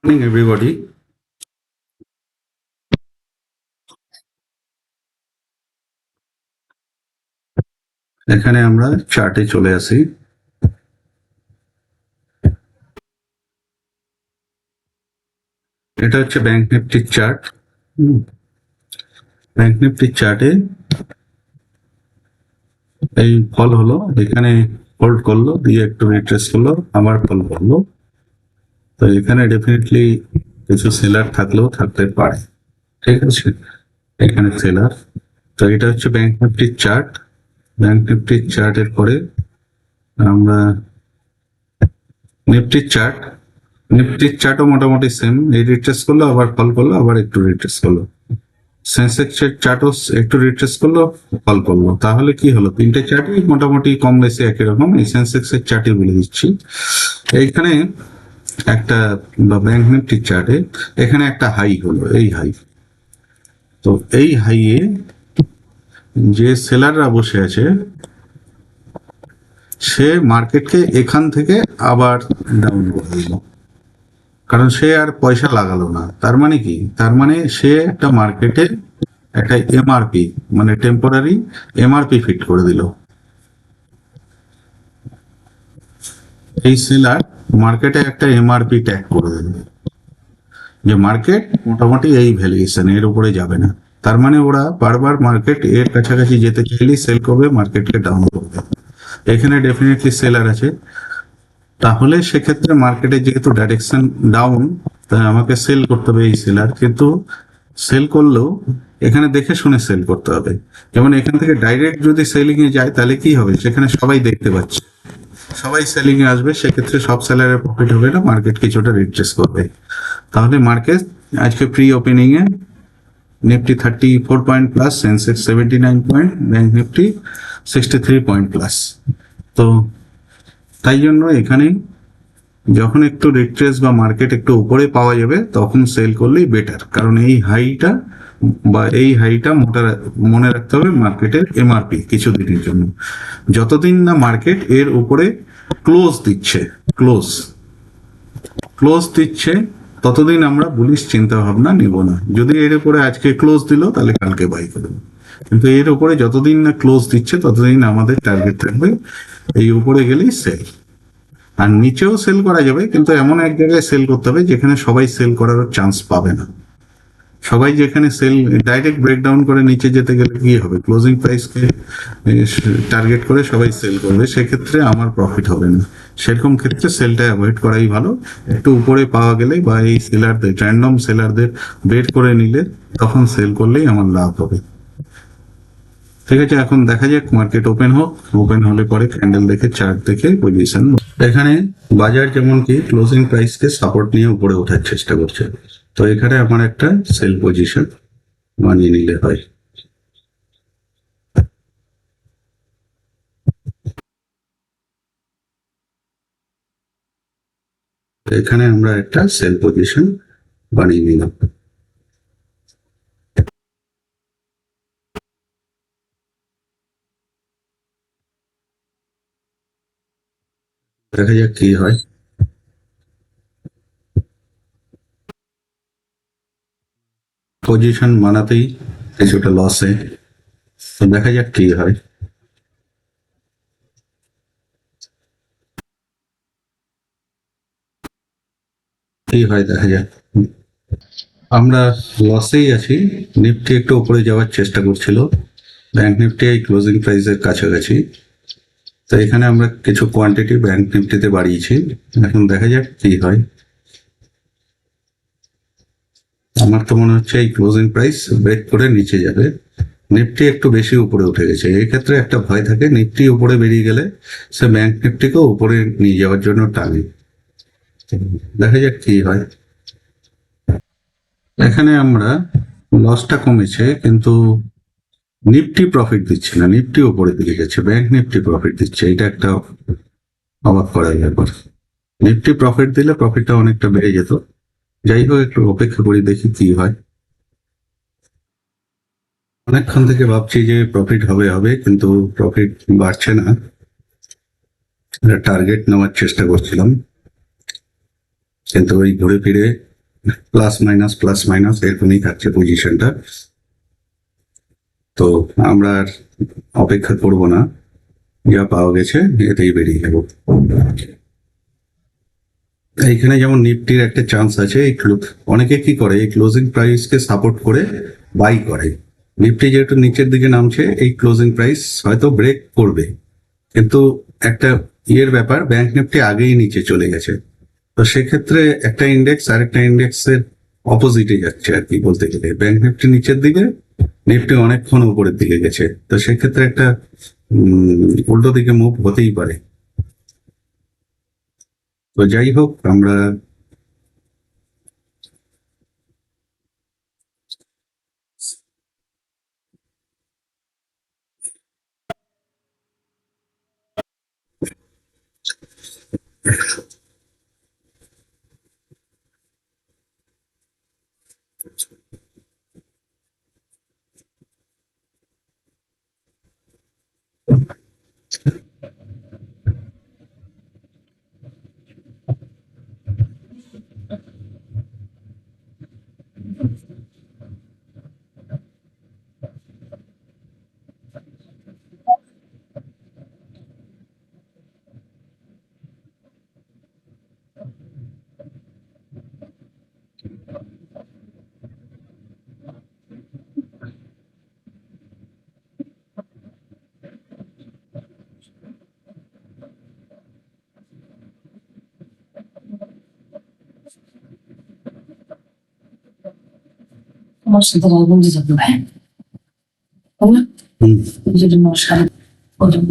Morning everybody. এখানে আমরা চার্টে চলে আসি। এটা হচ্ছে ব্যাংক নিফটির চার্ট। ব্যাংক নিফটির চার্টে এই ফল হলো, এখানে হোল্ড করলো, দিয়ে একটু রিট্রেস করলো, আবার ফল করলো। তো এখানে ডেফিনেটলি কিছু সেলার থাকলেও থাকতে পারে, ঠিক আছে। এখানে সেলার। তো এটা হচ্ছে ব্যাংক নিফটির চার্ট। ব্যাংক নিফটির চার্টের পরে আমরা নিফটির চার্ট। নিফটির চার্টও মোটামুটি সেম, এই রিট্রেস করলো, আবার ফল করলো, আবার একটু রিট্রেস করলো। সেন্সেক্সের চার্টও একটু রিট্রেস করলো, ফল করলো। তাহলে কি হলো, তিনটে চার্টই মোটামুটি কম বেশি একই রকম। এই সেন্সেক্সের চার্টই বলে দিচ্ছি। এইখানে একটা ব্যাংক নিফটির চার্টে এখানে একটা হাই হলো, এই হাই। তো এই হাইয়ে যে সেলাররা বসে আছে, সে মার্কেটকে এখান থেকে আবার ডাউন করে দিল, কারণ সে আর পয়সা লাগালো না। তার মানে কি, তার মানে সে একটা মার্কেটে একটা এমআরপি, মানে টেম্পোরারি এমআরপি ফিট করে দিল। এই সেলার মার্কেটে একটা এমআরপি ট্যাগ করে দিল যে মার্কেট মোটামুটি এই ভ্যালুয়েশন, এর উপরে যাবে না। তার মানে ওরা বারবার মার্কেট এর কাছাকাছি যেতে চাইলেই সেল করবে, মার্কেটকে ডাউন করবে। এখানে ডেফিনেটলি সেলার আছে। তাহলে সেক্ষেত্রে মার্কেটে যেহেতু ডাইরেকশন ডাউন, তাই আমাকে সেল করতে হবে এই সেলার। কিন্তু সেল করলেও এখানে দেখে শুনে সেল করতে হবে। যেমন এখান থেকে ডাইরেক্ট যদি সেলিং এ যায়, তাহলে কি হবে, সেখানে সবাই দেখতে পাচ্ছে, সবাই সেলিং এ আসবে, সেক্ষেত্রে সব সেলারের প্রফিট হবে না, মার্কেট কিছুটা রিট্রেস করবে। তাহলে মার্কেট আজকে প্রি ওপেনিং এ Nifty 34 point plus, Sensex 79 point, bank Nifty 63 point plus. তো তাই জন্য এখানে যখন একটু রিট্রেস বা মার্কেট একটু উপরে পাওয়া যাবে, তখন সেল করলেই বেটার। কারণ এই হাইটা বা এই হাইটা মনে রাখতে হবে মার্কেটের এমআরপি কিছুদিনের জন্য। যতদিন না মার্কেট এর উপরে ক্লোজ দিচ্ছে, ক্লোজ দিচ্ছে, ততদিন আমরা বুলিশ চিন্তা ভাবনা নিব না। যদি এর উপরে আজকে ক্লোজ দিল, তাহলে কালকে বাই করবো। কিন্তু এর উপরে যতদিন না ক্লোজ দিচ্ছে, ততদিন আমাদের টার্গেট থাকবে এই উপরে গেলেই সেল। আর নিচেও সেল করা যাবে, কিন্তু এমন এক জায়গায় সেল করতে হবে যেখানে সবাই সেল করার চান্স পাবে না। সবাই যেখানে সেল ডাইরেক্ট ব্রেকডাউন করে নিচে যেতে গেলে কি হবে, ক্লোজিং প্রাইসকে টার্গেট করে সবাই সেল করবে, সেক্ষেত্রে আমার প্রফিট হবে না। সেরকম ক্ষেত্রে সেলটা অ্যাভয়েড করাই ভালো। একটু উপরে পাওয়া গেলে বা এই সেলারদের, র্যান্ডম সেলারদের বের করে নিলে, তখন সেল করলেই আমার লাভ হবে। ঠিক আছে, এখন দেখা যাক মার্কেট ওপেন হোক। ওপেন হলে পরে ক্যান্ডেল দেখে, চার্ট দেখে পজিশন। এখানে বাজার যেমন কি ক্লোজিং প্রাইসকে সাপোর্ট নিয়ে উপরে ওঠার চেষ্টা করছে, তো এখানে আমার একটা সেল পজিশন বানিয়ে নিলে হয়। এখানে আমরা একটা সেল পজিশন বানিয়ে নিলাম। দেখা যাক কি হয়। পজিশন বানাতেই কিছুটা লসে, তো দেখা যাক কি হয়। কি হয় দেখা যাক। আমরা লসেই আছি। নিফটি একটু উপরে যাওয়ার চেষ্টা করছিল, ব্যাংক নিফটি এই ক্লোজিং প্রাইসের কাছাকাছি। তো এখানে আমরা কিছু কোয়ান্টিটি ব্যাংক নিফটিতে বাড়িয়েছি। এখন দেখা যাক কি হয়। আমার তো মনে হচ্ছে এই ক্লোজিং প্রাইস ব্রেক করে নিচে যাবে। নিফটি একটু বেশি উপরে উঠে গেছে, এই ক্ষেত্রে একটা ভয় থাকে, নিফটি উপরে বেরিয়ে গেলে সে ব্যাংক নিফটিকেও উপরে নিয়ে যাওয়ার জন্য টানে। দেখা যাক কি হয়। এখানে আমরা লসটা কমেছে, কিন্তু নিফটি প্রফিট দিচ্ছে না, নিফটি উপরে দিকে গেছে, ব্যাংক নিফটি প্রফিট দিচ্ছে। এটা একটা অবাক করার ব্যাপার। নিফটি প্রফিট দিলে প্রফিটটা অনেকটা বেড়ে যেত। যাই হোক, একটু অপেক্ষা করি, দেখি কি হয়। অনেকক্ষণ থেকে ভাবছি যে প্রফিট হবে হবে, কিন্তু প্রফিট বাড়ছে না। টার্গেট নেওয়ার চেষ্টা করছিলাম, কিন্তু ওই ঘুরে ফিরে প্লাস মাইনাস এরকমই থাকছে পজিশনটা। তো আমরা আর অপেক্ষা করব না, যা পাওয়া গেছে এতেই বেরিয়ে যাব। এইখানে যেমন নিফটির একটা চান্স আছে, অনেকে কি করে এই ক্লোজিং প্রাইসকে সাপোর্ট করে বাই করে। নিফটি যেহেতু নিচের দিকে নামছে, এই ক্লোজিং প্রাইস হয়তো ব্রেক করবে, কিন্তু একটা ইয়ের ব্যাপার, ব্যাংক নিফটি আগেই নিচে চলে গেছে। তো সেক্ষেত্রে একটা ইন্ডেক্স আরেকটা ইন্ডেক্সের অপোজিটে যাচ্ছে আর কি, বলতে গেলে ব্যাংক নিফটি নিচের দিকে, নিফটি অনেকক্ষণ উপরের দিকে গেছে। তো সেক্ষেত্রে একটা উল্টো দিকে মুভ হতেই পারে। তো যাই হোক, আমরা আমার সাথে রাজবন্ধু যাবে ভাই, তাই না? যদি নমস্কার বলুন।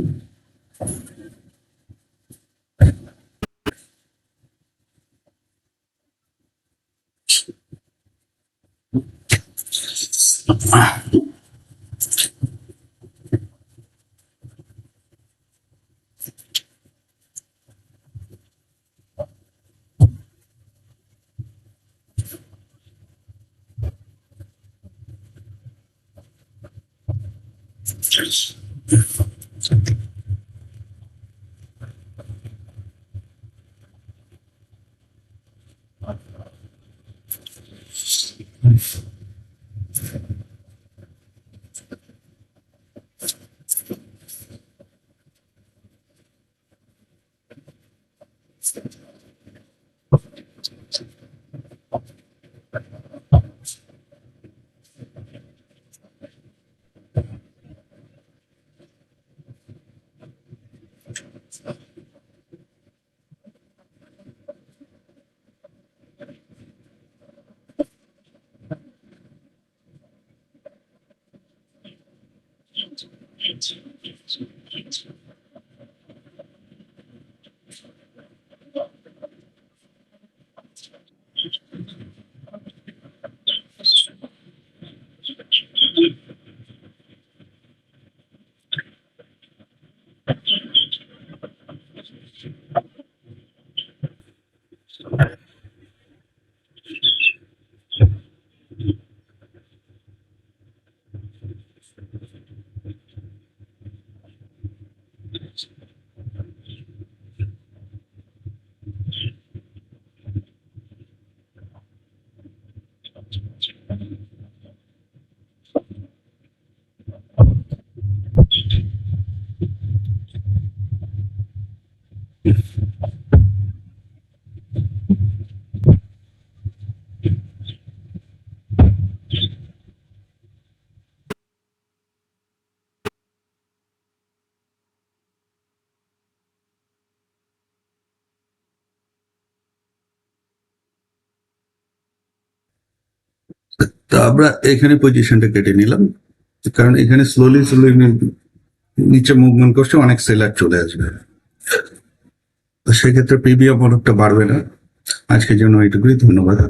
তা আমরা এখানে পজিশনটা কেটে নিলাম, কারণ এখানে স্লোলি নিচে মুভমেন্ট করছে, অনেক সেলার চলে আসবে। তো সেক্ষেত্রে প্রিমিয়াম অনেকটা বাড়বে না। আজকের জন্য এইটুকুই, ধন্যবাদ।